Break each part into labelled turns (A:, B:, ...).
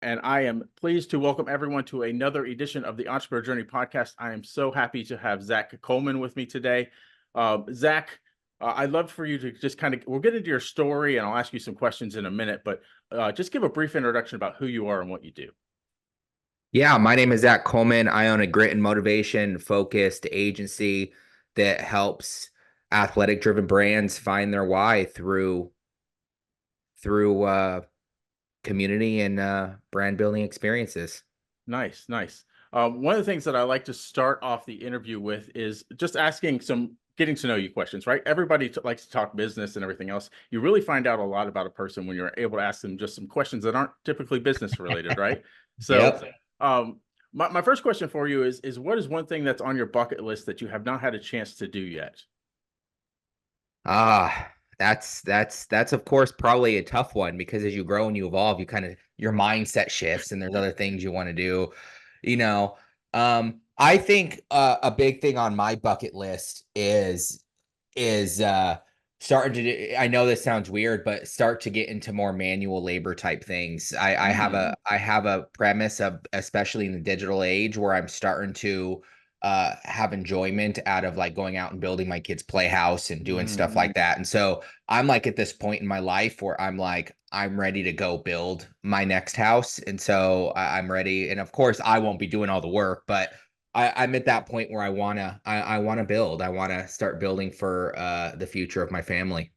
A: and I am pleased to welcome everyone to another edition of the Entrepreneur Journey podcast. I am so happy to have Zach Colman with me today. Zach, I'd love for you to just we'll get into your story and I'll ask you some questions in a minute, but just give a brief introduction about who you are and what you do.
B: Yeah, my name is Zach Colman. I own a grit and motivation focused agency that helps athletic driven brands find their why through community and brand building experiences.
A: Nice, nice. One of the things that I like to start off the interview with is just asking some getting to know you questions, right? Everybody likes to talk business and everything else. You really find out a lot about a person when you're able to ask them just some questions that aren't typically business related, right? So,
B: Yep.
A: um, my first question for you is what is one thing that's on your bucket list that you have not had a chance to do yet?
B: That's of course probably a tough one because as you grow and you evolve, your mindset shifts and there's other things you want to do. You know, I think a big thing on my bucket list is starting to do, I know this sounds weird, but start to get into more manual labor type things. I have a premise of, especially in the digital age, where I'm starting to have enjoyment out of like going out and building my kids' playhouse and doing stuff like that. And so I'm like at this point in my life where I'm like, I'm ready to go build my next house. And so I'm ready. And of course, I won't be doing all the work, but I'm at that point where I wanna build. I wanna start building for the future of my family.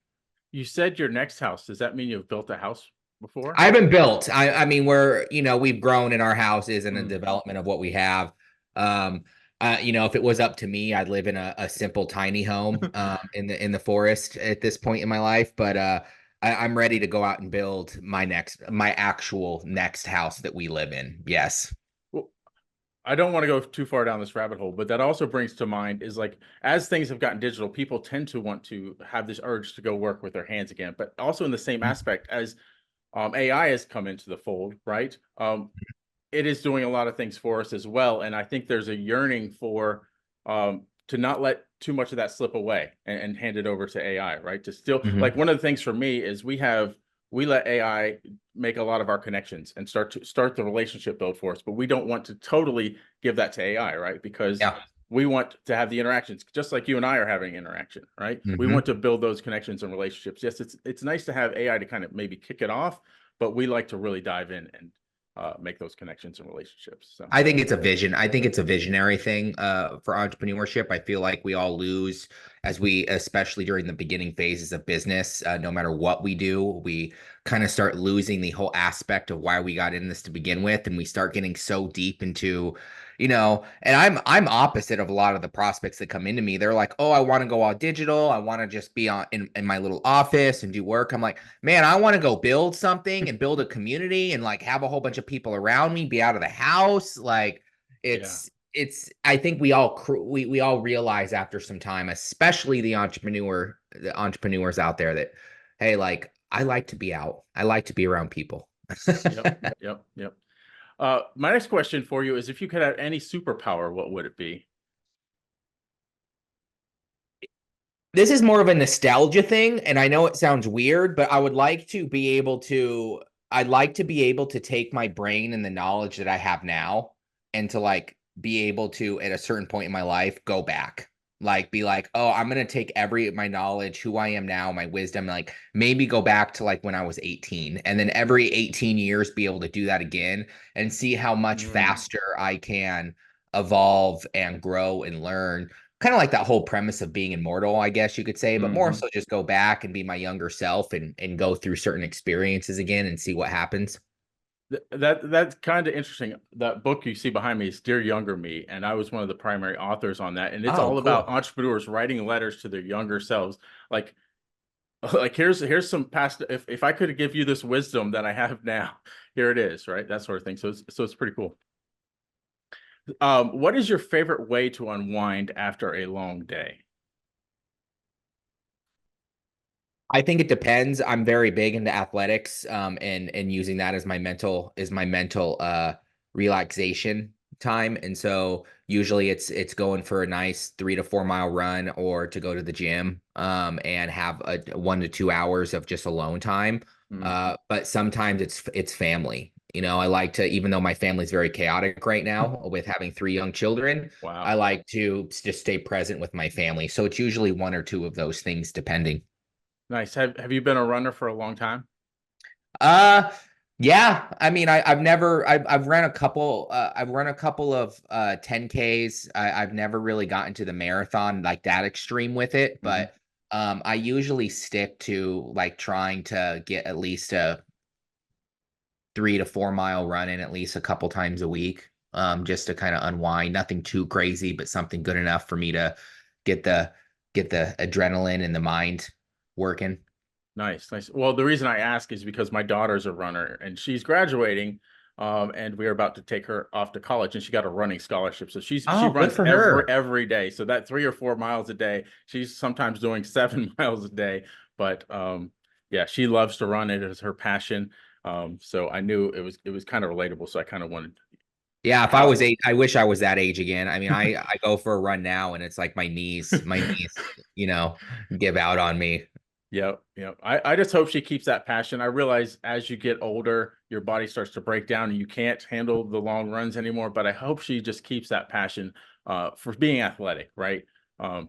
A: You said your next house. Does that mean you've built a house before?
B: I haven't built. I mean, we've grown in our houses and the
A: Mm.
B: development of what we have. Um, if it was up to me, I'd live in a simple tiny home in the forest at this point in my life. But I'm ready to go out and build my actual next house that we live in. Yes.
A: Well, I don't want to go too far down this rabbit hole, but that also brings to mind is like as things have gotten digital, people tend to want to have this urge to go work with their hands again. But also in the same aspect as AI has come into the fold, right? It is doing a lot of things for us as well, and I think there's a yearning for to not let too much of that slip away and hand it over to AI, right? To still like
B: Mhm.
A: one of the things for me is we let AI make a lot of our connections and start the relationship build for us, but we don't want to totally give that to AI, right? Because
B: Yeah.
A: we want to have the interactions, just like you and I are having interaction, right? We want
B: Mhm.
A: to build those connections and relationships. Yes, it's nice to have AI to kind of maybe kick it off, but we like to really dive in and make those connections and relationships. So
B: I think it's a vision. I think it's a visionary thing for entrepreneurship. I feel like we all lose especially during the beginning phases of business. No matter what we do, we kind of start losing the whole aspect of why we got in this to begin with, and we start getting so deep into, And I'm opposite of a lot of the prospects that come into me. They're like, "Oh, I want to go all digital. I want to just be in my little office and do work." I'm like, man, I want to go build something and build a community and like have a whole bunch of people around me, be out of the house. Like
A: yeah,
B: I think we all realize after some time, especially the entrepreneurs out there that, hey, like I like to be out. I like to be around people.
A: yep, yep. My next question for you is if you could have any superpower, what would it be?
B: This is more of a nostalgia thing, and I know it sounds weird, but I'd like to be able to take my brain and the knowledge that I have now and to like be able to at a certain point in my life go back. Like be like, "Oh, I'm going to take every my knowledge, who I am now, my wisdom, like maybe go back to like when I was 18 and then every 18 years be able to do that again and see how much
A: Mm,
B: faster I can evolve and grow and learn." Kind of like that whole premise of being immortal, I guess you could say, but more
A: hmm.
B: so just go back and be my younger self and go through certain experiences again and see what happens.
A: That's kind of interesting. That book you see behind me is Dear Younger Me, and I was one of the primary authors on that. And it's
B: Oh,
A: all about
B: cool.
A: entrepreneurs writing letters to their younger selves. Like, like here's some past. If I could give you this wisdom that I have now, here it is, right? That sort of thing. So it's pretty cool. What is your favorite way to unwind after a long day?
B: I think it depends. I'm very big into athletics, and using that as my mental relaxation time. And so usually it's going for a nice 3 to 4 mile run or to go to the gym, and have a 1 to 2 hours of just alone time.
A: Mm,
B: But sometimes it's family. I like to, even though my family's very chaotic right now
A: Mhm.
B: with having three young children, I
A: Wow.
B: like to just stay present with my family. So it's usually one or two of those things, depending.
A: Nice. Have you been a runner for a long time?
B: Uh yeah. I mean, I've never I've run a couple I've run a couple of 10Ks. I've never really gotten to the marathon like that extreme with it,
A: Hmm.
B: but I usually stick to like trying to get at least a 3 to 4 mile run in at least a couple times a week. Just to kind of unwind. Nothing too crazy, but something good enough for me to get the get the adrenaline and the mind working.
A: Nice, nice. Well, the reason I ask is because my daughter's a runner and she's graduating, and we're about to take her off to college, and she got a running scholarship. So she
B: Oh, good
A: runs
B: for her.
A: every day. So that 3 or 4 miles a day, she's sometimes doing 7 miles a day. But yeah, she loves to run. It is her passion. So I knew it was kind of relatable. So I kind of wanted
B: Yeah, if I
A: how.
B: was eight, I wish I was that age again. I mean, I go for a run now and it's like my knees, you know, give out on me.
A: Yep, yep. I just hope she keeps that passion. I realize as you get older, your body starts to break down and you can't handle the long runs anymore. But I hope she just keeps that passion for being athletic, right?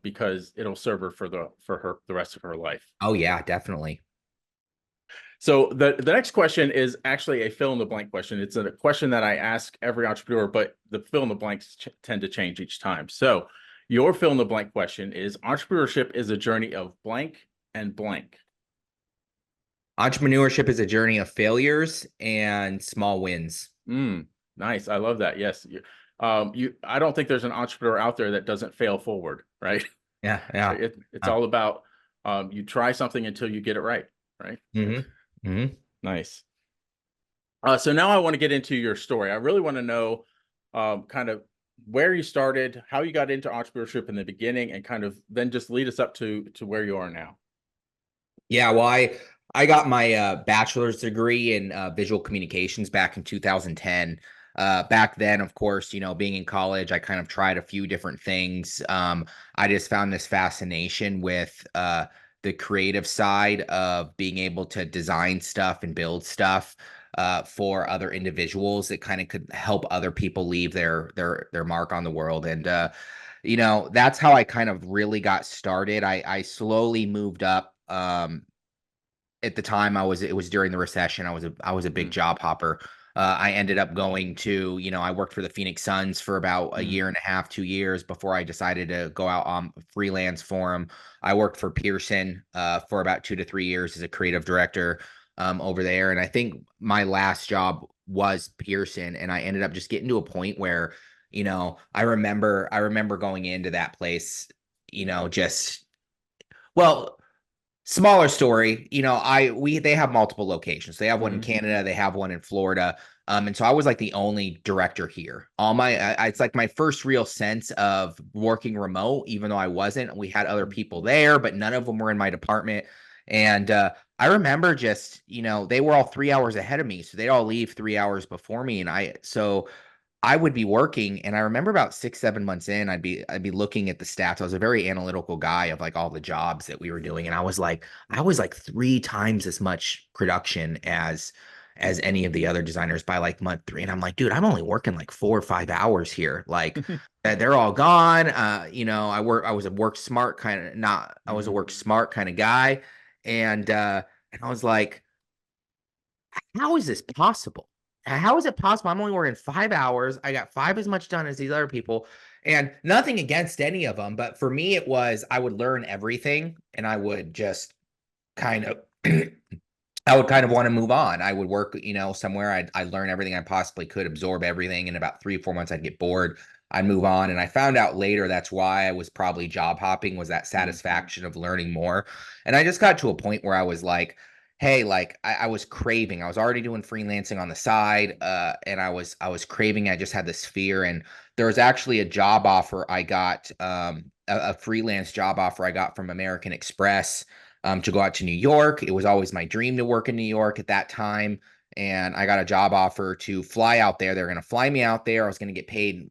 A: Because it'll serve her for the rest of her life.
B: Oh yeah, definitely.
A: So the next question is actually a fill in the blank question. It's a question that I ask every entrepreneur, but the fill in the blanks tend to change each time. So your fill in the blank question is: entrepreneurship is a journey of blank and blank.
B: Entrepreneurship is a journey of failures and small wins.
A: Mm, nice. I love that. Yes. I don't think there's an entrepreneur out there that doesn't fail forward, right?
B: Yeah, yeah.
A: It's all about you try something until you get it right, right?
B: Mm-hmm. Mm-hmm.
A: Nice. So now I want to get into your story. I really want to know kind of where you started, how you got into entrepreneurship in the beginning, and kind of then just lead us up to where you are now.
B: Yeah, well, I got my bachelor's degree in visual communications back in 2010. Back then, of course, being in college, I kind of tried a few different things. I just found this fascination with the creative side of being able to design stuff and build stuff for other individuals that kind of could help other people leave their mark on the world. And that's how I kind of really got started. I slowly moved up. At the time it was during the recession. I was a big
A: Mm,
B: job hopper. I ended up going to, I worked for the Phoenix Suns for about a
A: mm,
B: year and a half, 2 years before I decided to go out on freelance for them. I worked for Pearson for about 2 to 3 years as a creative director over there. And I think my last job was Pearson. And I ended up just getting to a point where, I remember going into that place, just well, smaller story, they have multiple locations. They have one in
A: mm,
B: Canada, they have one in Florida. And so I was like the only director here. It's like my first real sense of working remote, even though I wasn't. We had other
A: mm.
B: people there, but none of them were in my department. And I remember just, they were all 3 hours ahead of me. So they'd all leave 3 hours before me. So I would be working, and I remember about 6, 7 months in, I'd be looking at the stats. I was a very analytical guy of like all the jobs that we were doing, and I was like 3 times as much production as any of the other designers by like month three. And I'm like, dude, I'm only working like 4 or 5 hours here. Like they're all gone. I was a work smart kind of not I was a
A: Mhm.
B: work smart kind of guy. And I was like, how is this possible? How is it possible? I'm only working 5 hours. I got five as much done as these other people, and nothing against any of them. But for me, it was I would learn everything, and I would just kind of, I would kind of want to move on. I would work, somewhere. I'd learn everything I possibly could, absorb everything. In about 3 or 4 months, I'd get bored. I'd move on, and I found out later that's why I was probably job hopping, was that
A: Mm,
B: satisfaction of learning more. And I just got to a point where I was like, hey, like I was craving. I was already doing freelancing on the side, and I was craving. I just had this fear, and there was actually a job offer I got, a freelance job offer I got from American Express, to go out to New York. It was always my dream to work in New York at that time. And I got a job offer to fly out there. They're going to fly me out there. I was going to get paid,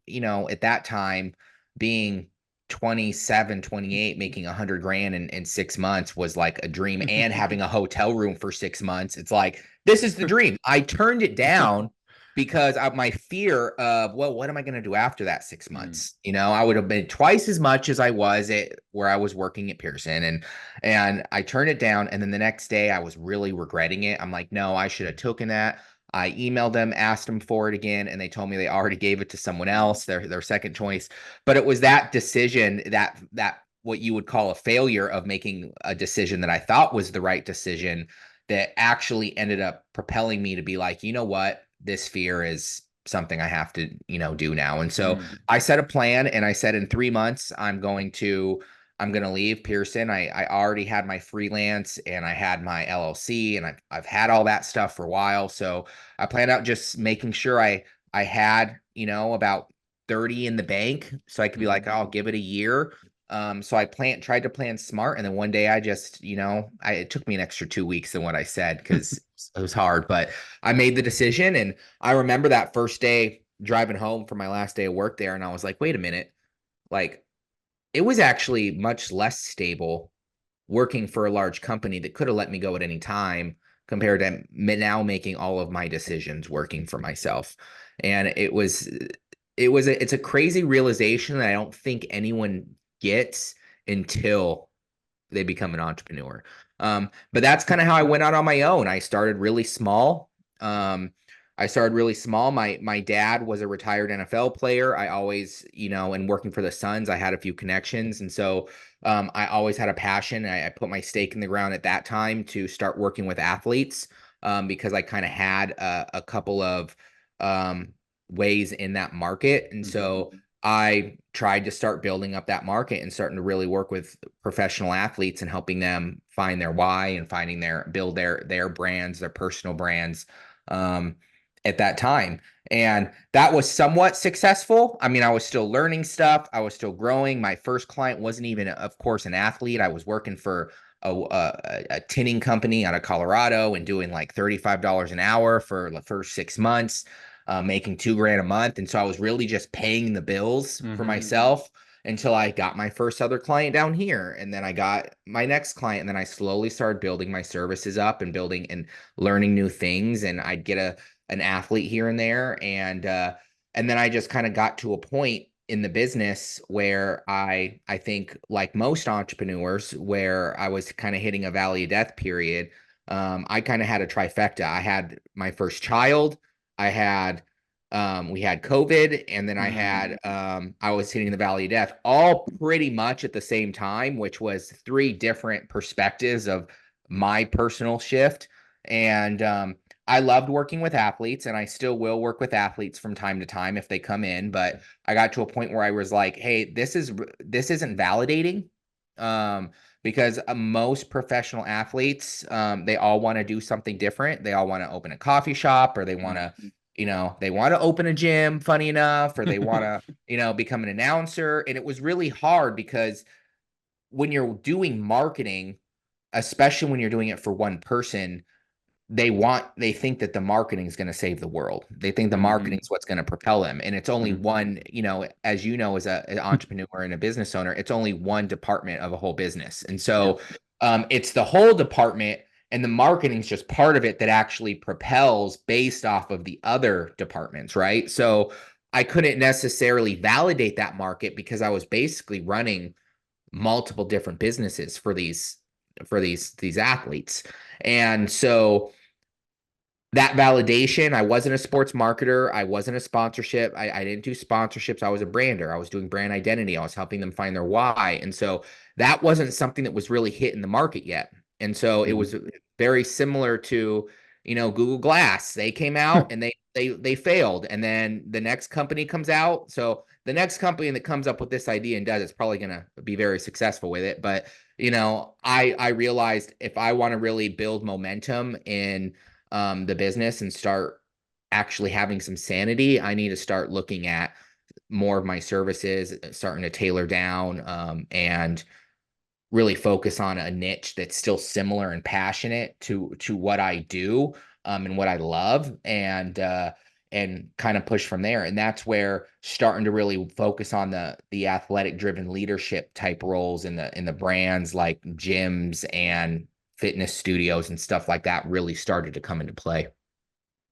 B: at that time, being 27, 28, making 100 grand in 6 months was like a dream, and having a hotel room for 6 months. It's like, this is the dream. I turned it down because of my fear of, well, what am I going to do after that 6
A: Mm,
B: months? I would have been twice as much as I was at where I was working at Pearson, and I turned it down. And then the next day I was really regretting it. I'm like, no, I should have taken that. I emailed them, asked them for it again, and they told me they already gave it to someone else, their second choice. But it was that decision, that what you would call a failure of making a decision that I thought was the right decision, that actually ended up propelling me to be like, you know what, this fear is something I have to, do now. And so
A: mm,
B: I set a plan, and I said in 3 months, I'm going to leave Pearson. I already had my freelance, and I had my LLC, and I've had all that stuff for a while. So I planned out just making sure I had, about 30 in the bank, so I could be like,
A: mhm.
B: oh, I'll give it a year. So I tried to plan smart, and then one day I just, it took me an extra 2 weeks than what I said, because it was hard, but I made the decision. And I remember that first day driving home from my last day of work there, and I was like, wait a minute, like, it was actually much less stable working for a large company that could have let me go at any time, compared to now making all of my decisions working for myself. And it's a crazy realization that I don't think anyone gets until they become an entrepreneur. But that's kind of how I went out on my own. I started really small. Um, My dad was a retired NFL player. I always, and working for the Suns, I had a few connections, and so I always had a passion. I put my stake in the ground at that time to start working with athletes, because I kind of had a couple of um, ways in that market, and
A: Mhm.
B: so I tried to start building up that market and starting to really work with professional athletes and helping them find their why and build their brands, their personal brands, um, at that time. And that was somewhat successful. I mean, I was still learning stuff. I was still growing. My first client wasn't even, of course, an athlete. I was working for a tinning company out of Colorado and doing like $35 an hour for the first 6 months, making $2 grand a month. And so I was really just paying the bills for
A: Mhm.
B: myself until I got my first other client down here. And then I got my next client. And then I slowly started building my services up and building and learning new things. And I'd get an athlete here and there. And then I just kind of got to a point in the business where I think, like most entrepreneurs, where I was kind of hitting a valley of death period. I kind of had a trifecta. I had my first child. I had we had COVID, and then
A: Mm.
B: I was hitting the valley of death, all pretty much at the same time, which was three different perspectives of my personal shift. And I loved working with athletes, and I still will work with athletes from time to time if they come in. But I got to a point where I was like, hey, this isn't validating. Um, because most professional athletes, they all want to do something different. They all want to open a coffee shop, or they want
A: Mm.
B: to, they want to open a gym, funny enough, or they want to, become an announcer. And it was really hard because when you're doing marketing, especially when you're doing it for one person, they think that the marketing is going to save the world. They think the marketing
A: Mhm.
B: is what's going to propel them. And it's only
A: Mhm.
B: one, as as an entrepreneur and a business owner, it's only one department of a whole business. And
A: Yeah.
B: so it's the whole department, and the marketing is just part of it that actually propels based off of the other departments, right? So I couldn't necessarily validate that market because I was basically running multiple different businesses for these athletes. And so that validation, I wasn't a sports marketer, I wasn't a sponsorship, I didn't do sponsorships, I was a brander, I was doing brand identity, I was helping them find their why. And so that wasn't something that was really hitting the market yet. And so it
A: Mhm.
B: was very similar to, Google Glass. They came out and they failed, and then the next company comes out. So the next company that comes up with this idea and does it's probably going to be very successful with it. But I realized, if I want to really build momentum in the business and start actually having some sanity, I need to start looking at more of my services, starting to tailor down, and really focus on a niche that's still similar and passionate to what I do, and what I love, and kind of push from there. And that's where starting to really focus on the athletic driven leadership type roles in the brands like gyms and fitness studios and stuff like that really started to come into play.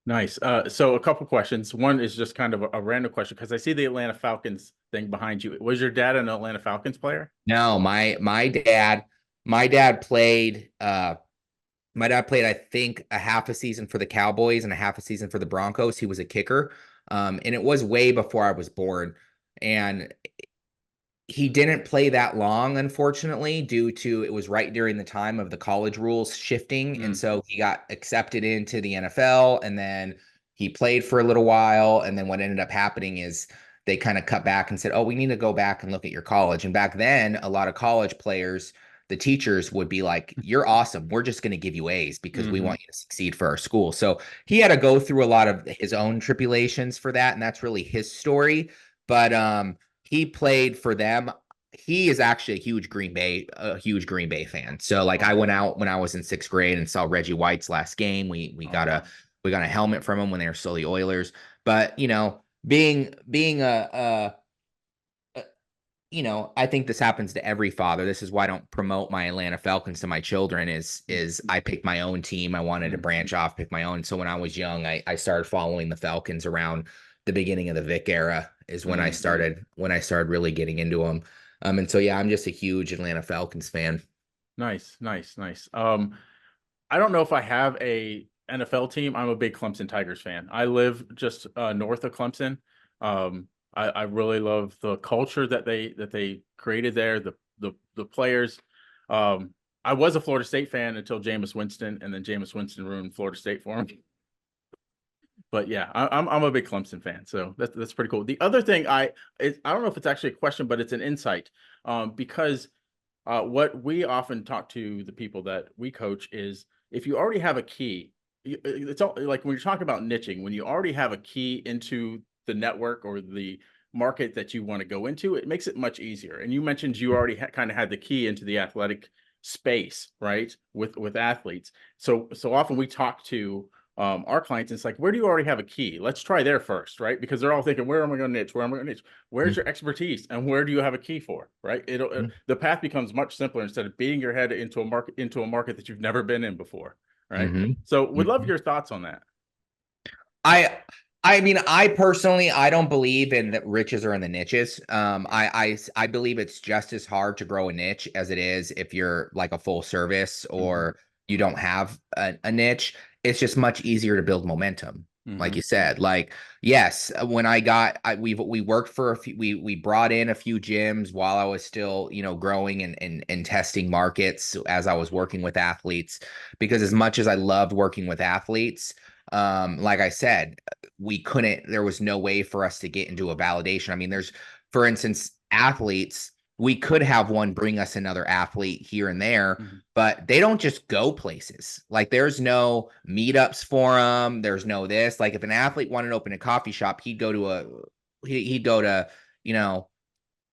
A: Nice. So a couple questions. One is just kind of a random question because I see the Atlanta Falcons thing behind you. Was your dad an Atlanta Falcons player?
B: No, my dad played my dad played, I think, a half a season for the Cowboys and a half a season for the Broncos. He was a kicker. And it was way before I was born. And he didn't play that long, unfortunately, due to it was right during the time of the college rules shifting. And
A: Mm,
B: so he got accepted into the NFL, and then he played for a little while. And then what ended up happening is they kind of cut back and said, oh, we need to go back and look at your college. And back then, a lot of college players, the teachers would be like, you're awesome. We're just going to give you A's because we
A: hmm
B: want you to succeed for our school. So he had to go through a lot of his own tribulations for that. And that's really his story. But he played for them. He is actually a huge Green Bay fan. So like I
A: Okay.
B: went out when I was in sixth grade and saw Reggie White's last game. We
A: Oh,
B: got a
A: wow.
B: we got a helmet from him when they were still the Oilers. But being I think this happens to every father. This is why I don't promote my Atlanta Falcons to my children is I picked my own team. I wanted to
A: Mm-hmm.
B: branch off, pick my own. So when I was young, I started following the Falcons around the beginning of the Vic era is when I started really getting into them. And so yeah, I'm just a huge Atlanta Falcons fan.
A: Nice, nice, nice. I don't know if I have a NFL team. I'm a big Clemson Tigers fan. I live just north of Clemson. I really love the culture that they created there. The players. Um, I was a Florida State fan until Jameis Winston, and then Jameis Winston ruined Florida State for him. But yeah, I'm a big Clemson fan, so that's pretty cool. The other thing I don't know if it's actually a question, but it's an insight. Because what we often talk to the people that we coach is if you already have a key, it's all like when you're talking about niching, when you already have a key into the network or the market that you want to go into, it makes it much easier. And you mentioned you already kind of had the key into the athletic space, right? With athletes. So often we talk to our clients, and it's like, where do you already have a key? Let's try there first, right? Because they're all thinking, where am I going to niche? Where am I going to niche? Where's your expertise and where do you have a key for, right? The path becomes much simpler instead of beating your head into a market that you've never been in before, right?
B: Mm-hmm.
A: So would love
B: Mm-hmm.
A: your thoughts on that.
B: I I mean, I personally I don't believe in that riches are in the niches. I believe it's just as hard to grow a niche as it is if you're like a full service
A: Mm-hmm.
B: or you don't have a niche. It's just much easier to build momentum. Like
A: Mm-hmm.
B: you said, like yes, when we worked for a few, we brought in a few gyms while I was still growing and testing markets as I was working with athletes, because as much as I loved working with athletes, like I said, there was no way for us to get into a validation. I mean, for instance, athletes, we could have one bring us another athlete here and there,
A: Mm-hmm.
B: but they don't just go places. Like there's no meetups for them. There's no this. Like if an athlete wanted to open a coffee shop, he'd go to, you know,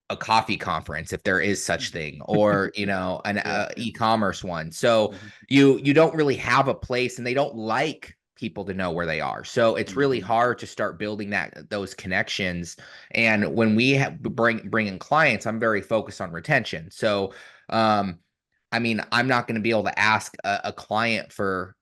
B: a coffee conference if there is such thing, or an
A: Yeah.
B: e-commerce one. So
A: Mm-hmm.
B: you don't really have a place, and they don't like people to know where they are, so it's really
A: Mm-hmm.
B: hard to start building those connections. And when we bring in clients, I'm very focused on retention. So I mean, I'm not going to be able to ask a client for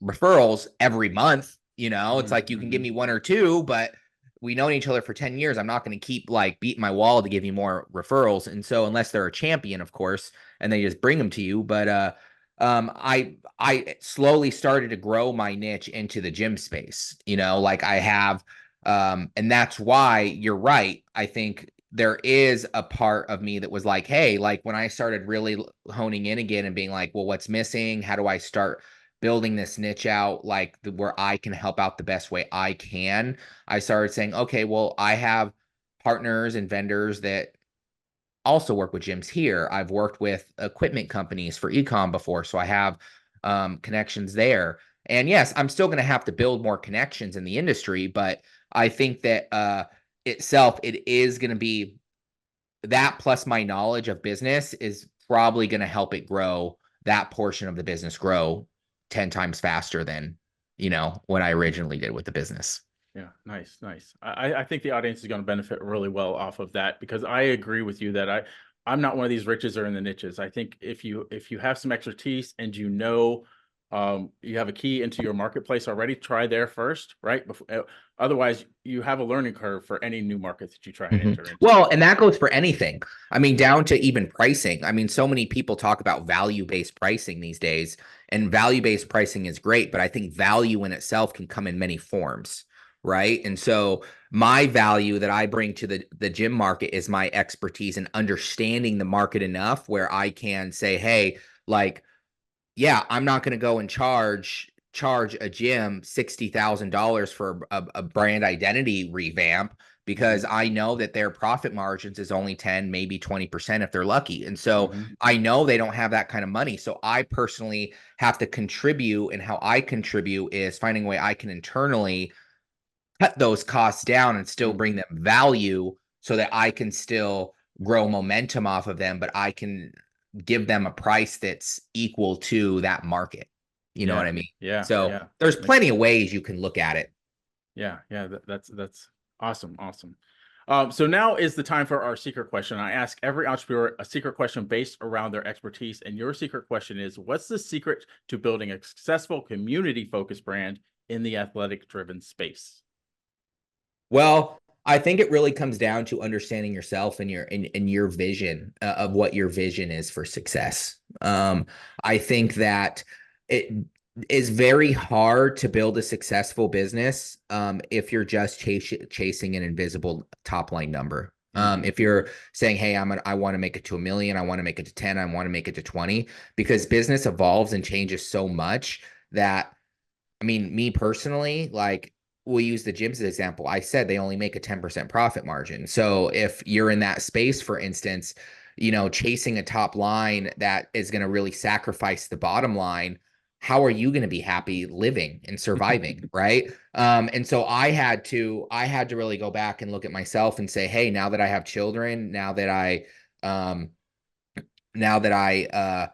B: referrals every month. It's like you can give
A: Mm-hmm.
B: me one or two, but we know each other for 10 years. I'm not going to keep like beating my wall to give you more referrals. And so unless they're a champion, of course, and they just bring them to you. But I slowly started to grow my niche into the gym space, like I have. And that's why you're right. I think there is a part of me that was like, hey, like when I started really honing in again and being like, well, what's missing? How do I start building this niche out, like where I can help out the best way I can? I started saying, okay, well, I have partners and vendors that also work with gyms here. I've worked with equipment companies for ecom before, so I have connections there. And yes, I'm still going to have to build more connections in the industry, but I think that it is going to be that, plus my knowledge of business is probably going to help it grow, that portion of the business grow 10 times faster than what I originally did with the business.
A: Yeah, nice, nice. I think the audience is going to benefit really well off of that because I agree with you that I'm not one of these riches or in the niches. I think if you have some expertise and You have a key into your marketplace already. Try there first, right? Otherwise, you have a learning curve for any new market that you try and enter into.
B: Well, and that goes for anything. I mean, down to even pricing. I mean, so many people talk about value-based pricing these days, and value-based pricing is great, but I think value in itself can come in many forms, right? And so my value that I bring to the gym market is my expertise in understanding the market enough where I can say, hey, like, yeah, I'm not going to go and charge a gym $60,000 for a brand identity revamp because
A: Hmm.
B: I know that their profit margins is only 10, maybe 20% if they're lucky. And so
A: Hmm.
B: I know they don't have that kind of money. So I personally have to contribute, and how I contribute is finding a way I can internally cut those costs down and still bring
A: Hmm.
B: them value so that I can still grow momentum off of them, but I can give them a price that's equal to that market. You know what
A: Yeah,
B: I mean?
A: yeah,
B: So
A: yeah.
B: there's
A: Makes
B: plenty of ways you can look at it.
A: Yeah, yeah. That's awesome, awesome. So now is the time for our secret question. I ask every entrepreneur a secret question based around their expertise, and your secret question is: what's the secret to building a successful community-focused brand in the athletic-driven space?
B: Well, I think it really comes down to understanding yourself and your vision of what your vision is for success. I think that it is very hard to build a successful business if you're just chasing an invisible top line number.
A: Hmm.
B: If you're saying, "Hey, I want to make it to 1 million, I want to make it to 10, I want to make it to 20," because business evolves and changes so much that I mean, me personally, like we'll use the gyms as an example. I said they only make a 10% profit margin. So if you're in that space, for instance, chasing a top line that is going to really sacrifice the bottom line, how are you going to be happy living and surviving, right? And so I had to really go back and look at myself and say, hey, now that I have children, um, now that I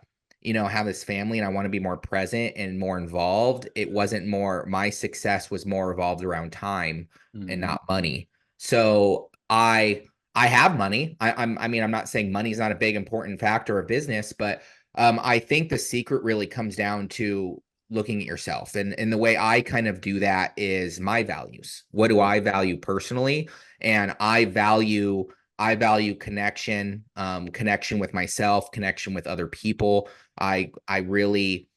B: have this family and I want to be more present and more involved, it wasn't more my success was more evolved around time and
A: Hmm.
B: not money. So I have money. I mean, I'm not saying money's not a big important factor of business, but I think the secret really comes down to looking at yourself. And the way I kind of do that is my values. What do I value personally? And I value connection, connection with myself, connection with other people. I I really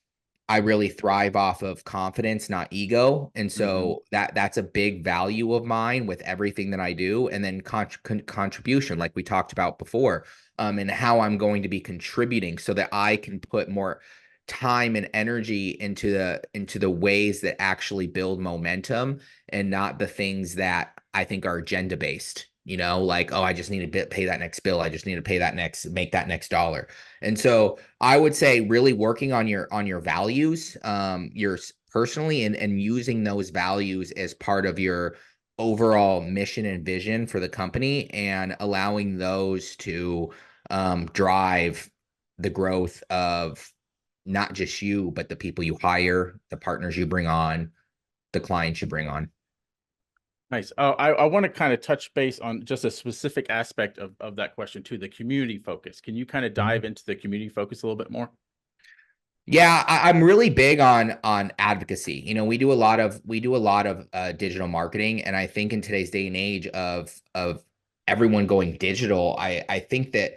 B: I really thrive off of confidence, not ego. And
A: Hmm.
B: so that's a big value of mine with everything that I do. And then contribution, like we talked about before, and how I'm going to be contributing so that I can put more time and energy into the ways that actually build momentum and not the things that I think are agenda based. Like, oh, I just need to pay that next bill. I just need to pay that next, make that next dollar. And so I would say really working on your values, yours personally, and using those values as part of your overall mission and vision for the company, and allowing those to drive the growth of not just you, but the people you hire, the partners you bring on, the clients you bring on.
A: Nice. I want to kind of touch base on just a specific aspect of that question too, the community focus. Can you kind of dive into the community focus a little bit more?
B: Yeah, I'm really big on advocacy. We do a lot of digital marketing, and I think in today's day and age of everyone going digital, I think that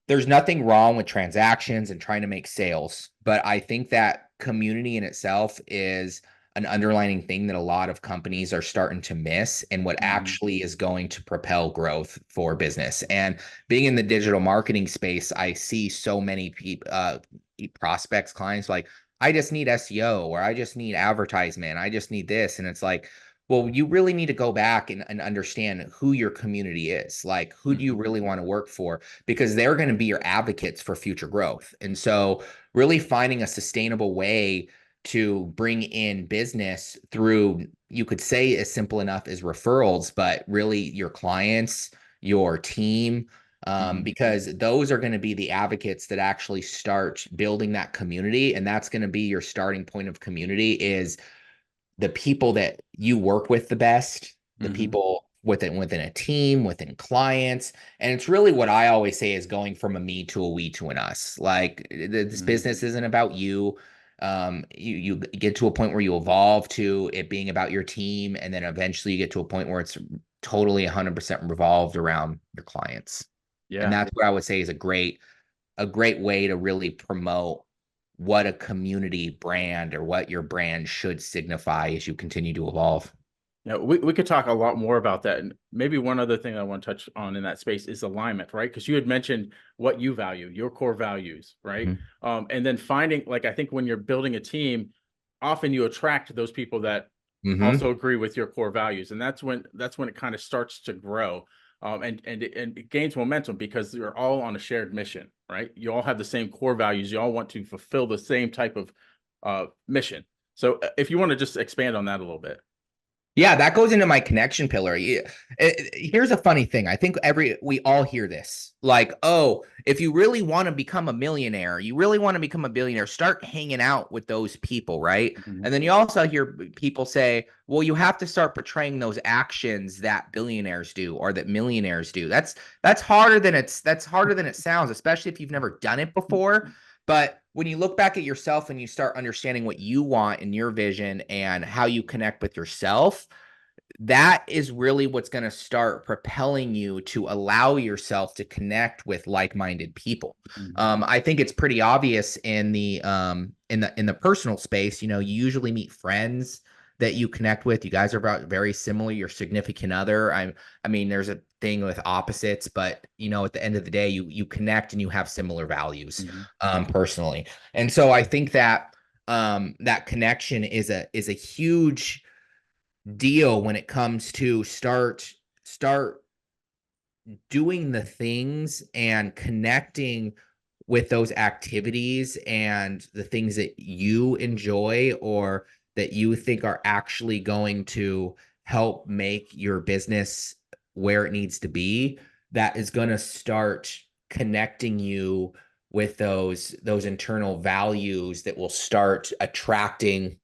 B: there's nothing wrong with transactions and trying to make sales, but I think that community in itself is an underlining thing that a lot of companies are starting to miss, and what
A: Hmm.
B: actually is going to propel growth for business. And being in the digital marketing space, I see so many people, prospects, clients like, I just need SEO, or I just need advertisement. I just need this. And it's like, well, you really need to go back and understand who your community is. Like, who do you
A: Hmm.
B: really want to work for? Because they're going to be your advocates for future growth. And so, really finding a sustainable way to bring in business through, you could say, as simple enough as referrals, but really your clients, your team,
A: Hmm.
B: because those are going to be the advocates that actually start building that community. And that's going to be your starting point of community is the people that you work with the best, the
A: Hmm.
B: people within a team, within clients. And it's really what I always say is going from a me to a we to an us. Like this
A: Hmm.
B: business isn't about you. You get to a point where you evolve to it being about your team, and then eventually you get to a point where it's totally 100% revolved around your clients. And
A: Yeah.
B: that's what I would say is a great way to really promote what a community brand or what your brand should signify as you continue to evolve.
A: Yeah, we could talk a lot more about that. And maybe one other thing I want to touch on in that space is alignment, right? Because you had mentioned what you value, your core values, right?
B: Mhm.
A: And then finding, like, I think when you're building a team, often you attract those people that
B: Mhm.
A: also agree with your core values. And that's when it kind of starts to grow. And it gains momentum because you're all on a shared mission, right? You all have the same core values. You all want to fulfill the same type of mission. So if you want to just expand on that a little bit.
B: Yeah, that goes into my connection pillar. Here's a funny thing. I think we all hear this. Like, oh, if you really want to become a millionaire, you really want to become a billionaire, start hanging out with those people, right?
A: Mhm.
B: And then you also hear people say, well, you have to start portraying those actions that billionaires do or that millionaires do. That's harder than it sounds, especially if you've never done it before. But when you look back at yourself and you start understanding what you want in your vision and how you connect with yourself, that is really what's going to start propelling you to allow yourself to connect with like-minded people.
A: Mhm.
B: I think it's pretty obvious in the personal space. You usually meet friends that you connect with. You guys are about very similar. Your significant other. I mean, there's a thing with opposites, but at the end of the day, you connect and you have similar values,
A: Mhm.
B: personally. And so I think that that connection is a huge deal when it comes to start doing the things and connecting with those activities and the things that you enjoy or that you think are actually going to help make your business where it needs to be, that is going to start connecting you with those internal values that will start attracting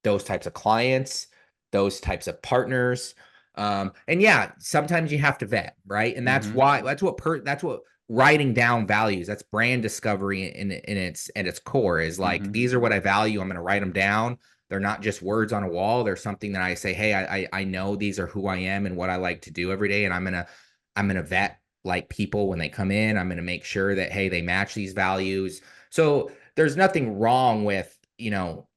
B: those types of clients, those types of partners. And yeah, sometimes you have to vet, right? And that's
A: Mhm.
B: why that's what writing down values. That's brand discovery in its at its core is like
A: Mhm.
B: these are what I value. I'm going to write them down. They're not just words on a wall. They're something that I say, hey, I know these are who I am and what I like to do every day, and I'm gonna vet like people when they come in. I'm gonna make sure that hey, they match these values. So there's nothing wrong with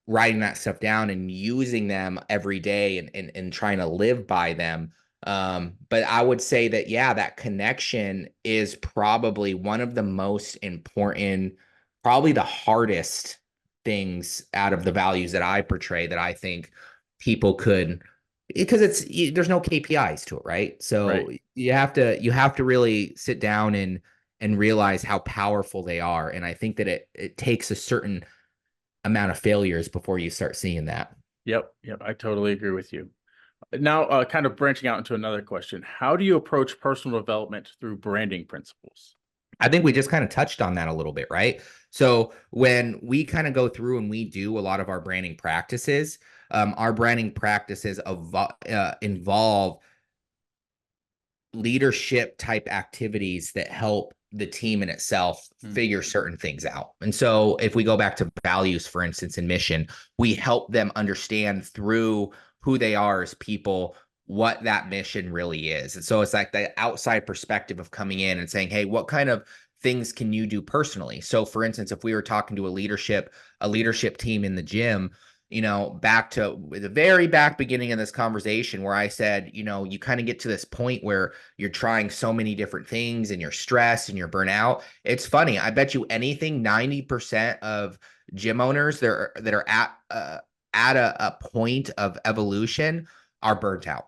B: writing that stuff down and using them every day and trying to live by them. But I would say that yeah, that connection is probably one of the most important, probably the hardest things out of the values that I portray that I think people could, because there's no KPIs to it, right?
A: Right.
B: So you have to really sit down and realize how powerful they are. And I think that it takes a certain amount of failures before you start seeing that.
A: Yep. Yep. I totally agree with you. Now, kind of branching out into another question. How do you approach personal development through branding principles?
B: I think we just kind of touched on that a little bit, right? So when we kind of go through and we do a lot of our branding practices involve leadership type activities that help the team in itself
A: Mm.
B: figure certain things out. And so if we go back to values, for instance, and mission, we help them understand through who they are as people what that mission really is. And so it's like the outside perspective of coming in and saying, hey, what kind of things can you do personally? So for instance, if we were talking to a leadership team in the gym, back to the very back beginning of this conversation where I said, you kind of get to this point where you're trying so many different things and you're stressed and you're burnout. It's funny. I bet you anything, 90% of gym owners that are at a point of evolution are burnt out.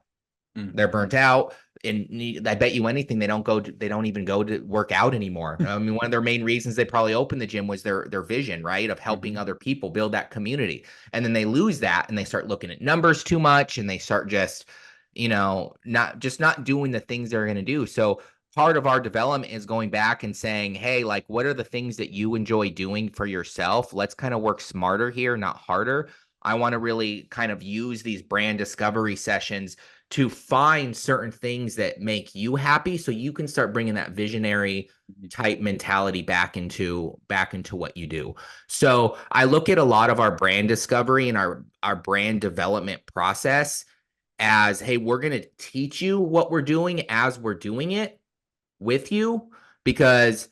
A: Mm.
B: They're burnt out. And I bet you anything they don't even go to work out anymore. I mean, one of their main reasons they probably opened the gym was their vision, right? Of helping
A: Mhm.
B: other people build that community. And then they lose that and they start looking at numbers too much and they start just, not doing the things they're going to do. So part of our development is going back and saying, hey, like, what are the things that you enjoy doing for yourself? Let's kind of work smarter here, not harder. I want to really kind of use these brand discovery sessions to find certain things that make you happy so you can start bringing that visionary
A: Mhm.
B: type mentality back into what you do. So I look at a lot of our brand discovery and our brand development process as, hey, we're going to teach you what we're doing as we're doing it with you, because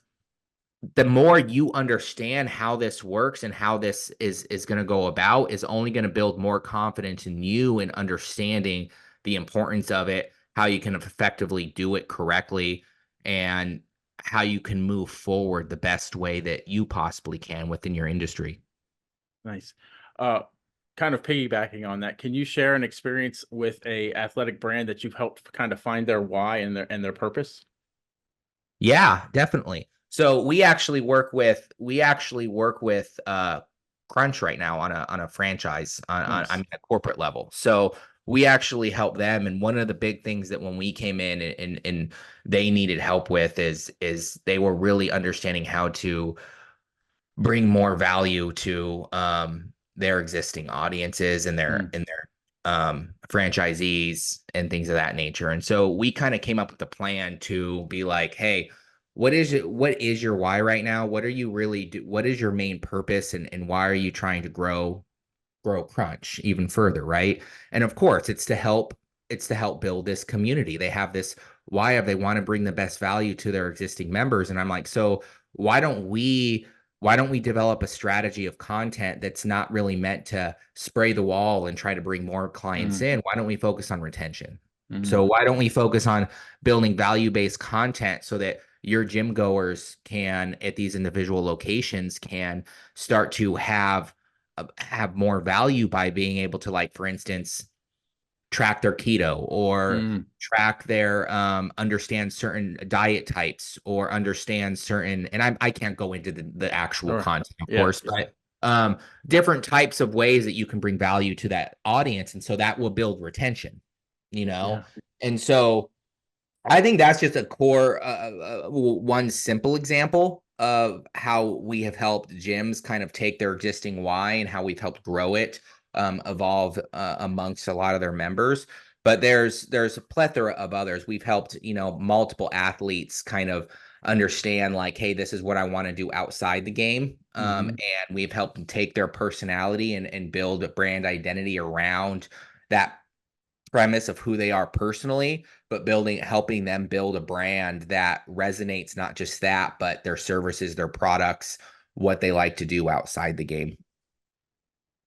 B: the more you understand how this works and how this is going to go about is only going to build more confidence in you and understanding the importance of it, how you can effectively do it correctly, and how you can move forward the best way that you possibly can within your industry.
A: Nice. Uh, Kind of piggybacking on that, can you share an experience with a athletic brand that you've helped kind of find their why and their purpose?
B: Yeah, definitely. So we actually work with Crunch right now on a franchise on I
A: Nice.
B: mean a corporate level. So we actually help them, and one of the big things that when we came in and they needed help with is they were really understanding how to bring more value to their existing audiences and their
A: Mm,
B: franchisees and things of that nature. And so we kind of came up with a plan to be like, hey, what is your why right now? What are you really what is your main purpose, and why are you trying to grow Crunch even further, right? And of course, it's to help build this community. They have this why of they want to bring the best value to their existing members. And I'm like, so why don't we why don't we develop a strategy of content that's not really meant to spray the wall and try to bring more clients
A: mm,
B: in? Why don't we focus on retention?
A: mm,
B: So why don't we focus on building value-based content so that your gym goers can, at these individual locations, can start to have more value by being able to, like, for instance, track their keto or
A: mm.
B: track their understand certain diet types or understand certain, and I can't go into the actual
A: Sure.
B: content, of
A: Yeah.
B: course, but um different types of ways that you can bring value to that audience, and so that will build retention, you know.
A: Yeah.
B: And so I think that's just a core, one simple example of how we have helped gyms kind of take their existing why and how we've helped grow it, evolve amongst a lot of their members. But there's a plethora of others. We've helped, multiple athletes kind of understand, like, hey, this is what I want to do outside the game.
A: Hmm.
B: And we've helped them take their personality and build a brand identity around that premise of who they are personally, but helping them build a brand that resonates not just that, but their services, their products, what they like to do outside the game.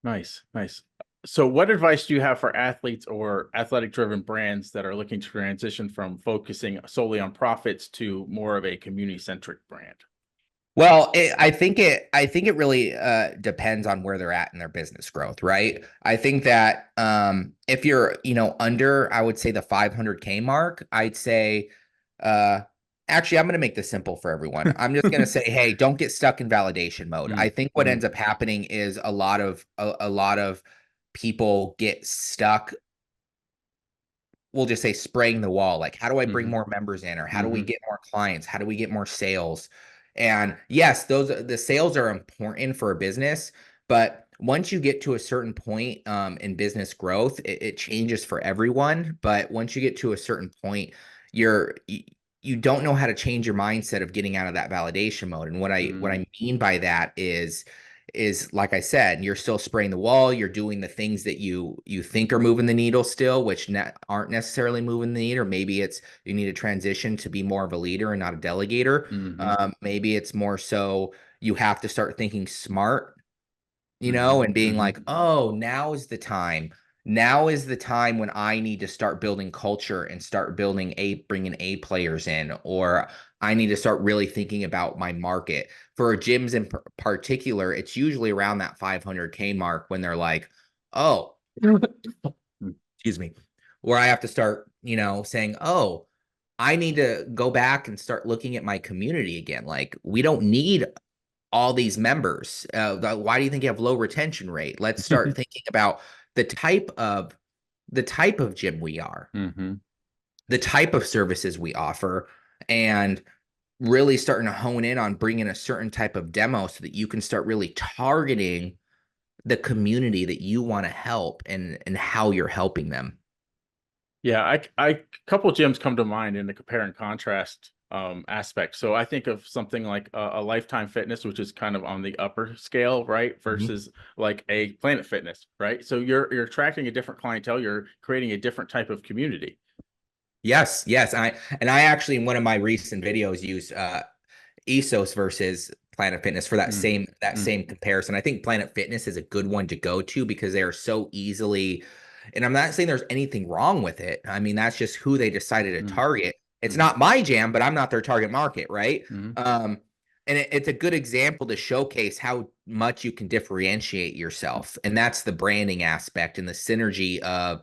A: Nice. Nice. So what advice do you have for athletes or athletic driven brands that are looking to transition from focusing solely on profits to more of a community centric brand?
B: Well, I think it really depends on where they're at in their business growth, right? I think that if you're, under, I would say the 500K mark, I'd say, uh, actually, I'm going to make this simple for everyone. I'm just going to say, hey, don't get stuck in validation mode. I
A: Mm,
B: think what
A: mm,
B: ends up happening is a lot of people get stuck, we'll just say, spraying the wall. Like, how do I bring
A: mhm,
B: more members in, or how do we
A: mhm,
B: get more clients? How do we get more sales? And yes, the sales are important for a business, but once you get to a certain point in business growth, it changes for everyone. But once you get to a certain point, you don't know how to change your mindset of getting out of that validation mode. And what I
A: mm,
B: mean by that is like I said, you're still spraying the wall. You're doing the things that you think are moving the needle still, which aren't necessarily moving the needle. Maybe it's you need to transition to be more of a leader and not a delegator.
A: mhm,
B: Maybe it's more so you have to start thinking smart,
A: mhm,
B: and being
A: mhm,
B: like, oh, now is the time. Now is the time when I need to start building culture and start bringing A players in, or I need to start really thinking about my market. For gyms in particular, it's usually around that 500K mark when they're like, oh,
A: mm,
B: excuse me, where I have to start, saying, oh, I need to go back and start looking at my community again. Like, we don't need all these members. Why do you think you have low retention rate? Let's start thinking about the type of the type of gym we are,
A: mhm,
B: the type of services we offer, and really starting to hone in on bringing a certain type of demo so that you can start really targeting the community that you want to help and how you're helping them.
A: Yeah, I couple gyms come to mind in the compare and contrast aspect. So I think of something like a Lifetime Fitness, which is kind of on the upper scale, right?
B: Mhm.
A: Versus like a Planet Fitness, right? So you're attracting a different clientele, you're creating a different type of community.
B: Yes, yes. I actually in one of my recent videos used ESOS versus Planet Fitness for that
A: Mm, mm,
B: same comparison. I think Planet Fitness is a good one to go to because they are so easily, and I'm not saying there's anything wrong with it. I mean, that's just who they decided to
A: mm,
B: target. It's
A: mm,
B: not my jam, but I'm not their target market, right?
A: mm.
B: And it's a good example to showcase how much you can differentiate yourself, and that's the branding aspect and the synergy of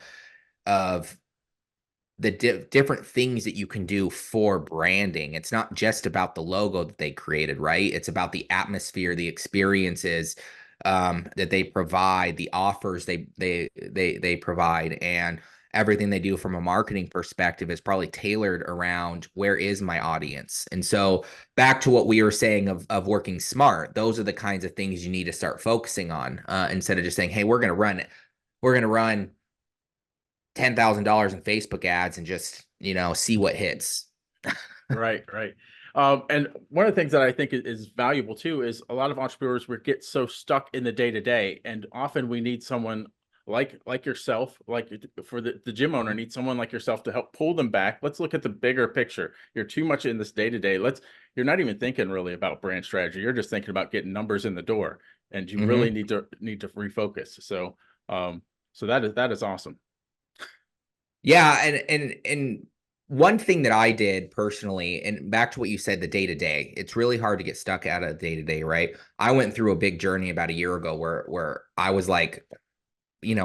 B: the different things that you can do for branding. It's not just about the logo that they created, right? It's about the atmosphere, the experiences that they provide, the offers they provide, and everything they do from a marketing perspective is probably tailored around where is my audience. And so back to what we were saying of working smart, those are the kinds of things you need to start focusing on instead of just saying, hey, we're going to run $10,000 in Facebook ads and just, see what hits.
A: Right, right. And one of the things that I think is valuable too is a lot of entrepreneurs we get so stuck in the day to day, and often we need someone like yourself, like for the gym owner, needs someone like yourself to help pull them back. Let's look at the bigger picture. You're too much in this day to day. You're not even thinking really about brand strategy. You're just thinking about getting numbers in the door, and you really
B: Mhm.
A: need to refocus. Um, so that is awesome.
B: Yeah, and one thing that I did personally, and back to what you said, the day to day, it's really hard to get stuck out of day to day, right? I went through a big journey about a year ago where I was like,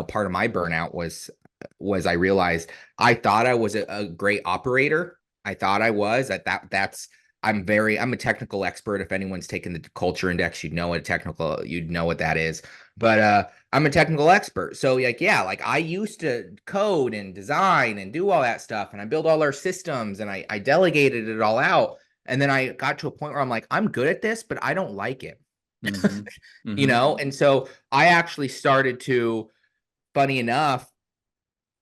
B: part of my burnout was I realized I thought I was a great operator. I thought I was that's I'm a technical expert. If anyone's taken the culture index, you'd know what that is. But I'm a technical expert. So like, yeah, like I used to code and design and do all that stuff. And I built all our systems and I delegated it all out. And then I got to a point where I'm like, I'm good at this, but I don't like it.
A: Hmm. Hmm.
B: And so I actually started to, funny enough,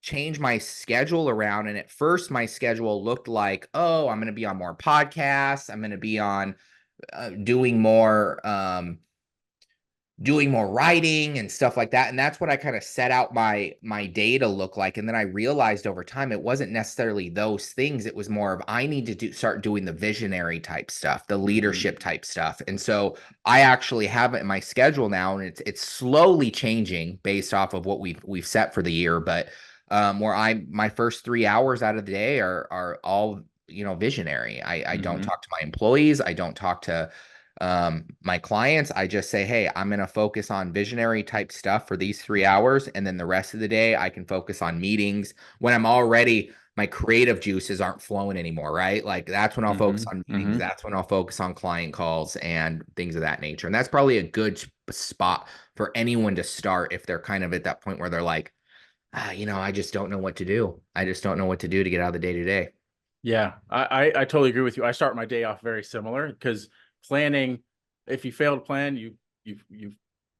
B: change my schedule around. And at first, my schedule looked like, oh, I'm going to be on more podcasts. I'm going to be on doing more writing and stuff like that. And that's what I kind of set out my day to look like. And then I realized over time it wasn't necessarily those things. It was more of I need to start doing the visionary type stuff, the
A: Hmm.
B: leadership type stuff. And so I actually have it in my schedule now, and it's slowly changing based off of what we've set for the year. But where my first 3 hours out of the day are all visionary. I don't
A: Hmm.
B: talk to my employees. I don't talk to my clients. I just say, hey, I'm going to focus on visionary type stuff for these 3 hours, and then the rest of the day I can focus on meetings when I'm already my creative juices aren't flowing anymore, right? Like that's when I'll focus
A: Hmm.
B: on meetings,
A: Hmm.
B: that's when I'll focus on client calls and things of that nature. And that's probably a good spot for anyone to start if they're kind of at that point where they're like, I just don't know what to do. I just don't know what to do to get out of the day to day.
A: Yeah, I totally agree with you. I start my day off very similar because planning, if you fail to plan, you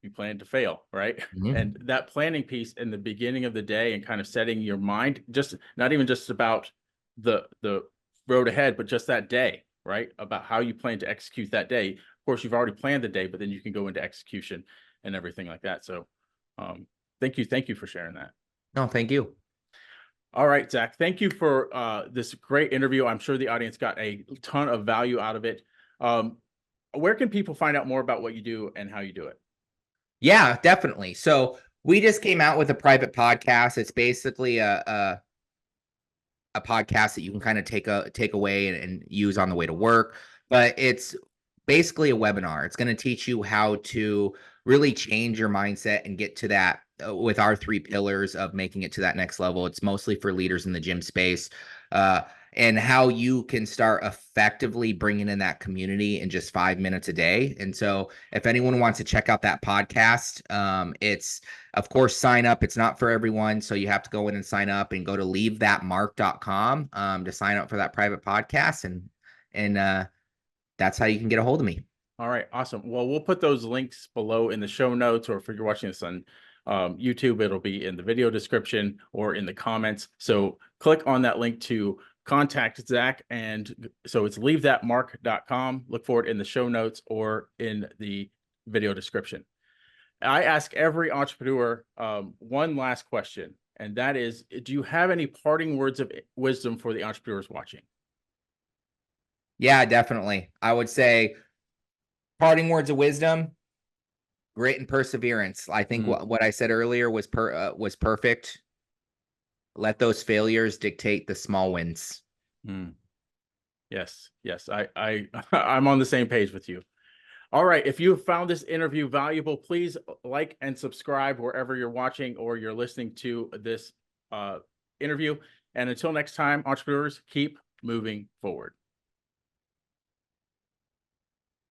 A: you plan to fail, right?
B: Mhm.
A: And that planning piece in the beginning of the day and kind of setting your mind, just not even just about the road ahead, but just that day, right? About how you plan to execute that day. Of course, you've already planned the day, but then you can go into execution and everything like that. So, um, thank you for sharing that.
B: No, thank you.
A: All right, Zach, thank you for this great interview. I'm sure the audience got a ton of value out of it. Um, where can people find out more about what you do and how you do it?
B: Yeah, definitely. So we just came out with a private podcast. It's basically a podcast that you can kind of take away and use on the way to work. But it's basically a webinar. It's going to teach you how to really change your mindset and get to that with our 3 pillars of making it to that next level. It's mostly for leaders in the gym space. Uh, and how you can start effectively bringing in that community in just 5 minutes a day. And so, if anyone wants to check out that podcast, it's of course, sign up. It's not for everyone. So you have to go in and sign up and go to leavethatmark.com to sign up for that private podcast. And that's how you can get a hold of me.
A: All right, awesome. Well, we'll put those links below in the show notes, or if you're watching this on YouTube, it'll be in the video description or in the comments. So click on that link to contact Zach. And so it's leavethatmark.com. Look for it in the show notes or in the video description. I ask every entrepreneur one last question, and that is, do you have any parting words of wisdom for the entrepreneurs watching?
B: Yeah, definitely. I would say parting words of wisdom, grit and perseverance. I think what I said earlier was perfect. Let those failures dictate the small wins.
A: Yes, yes, I'm on the same page with you. All right, if you found this interview valuable, please like and subscribe wherever you're watching or you're listening to this interview. And until next time, entrepreneurs, keep moving forward.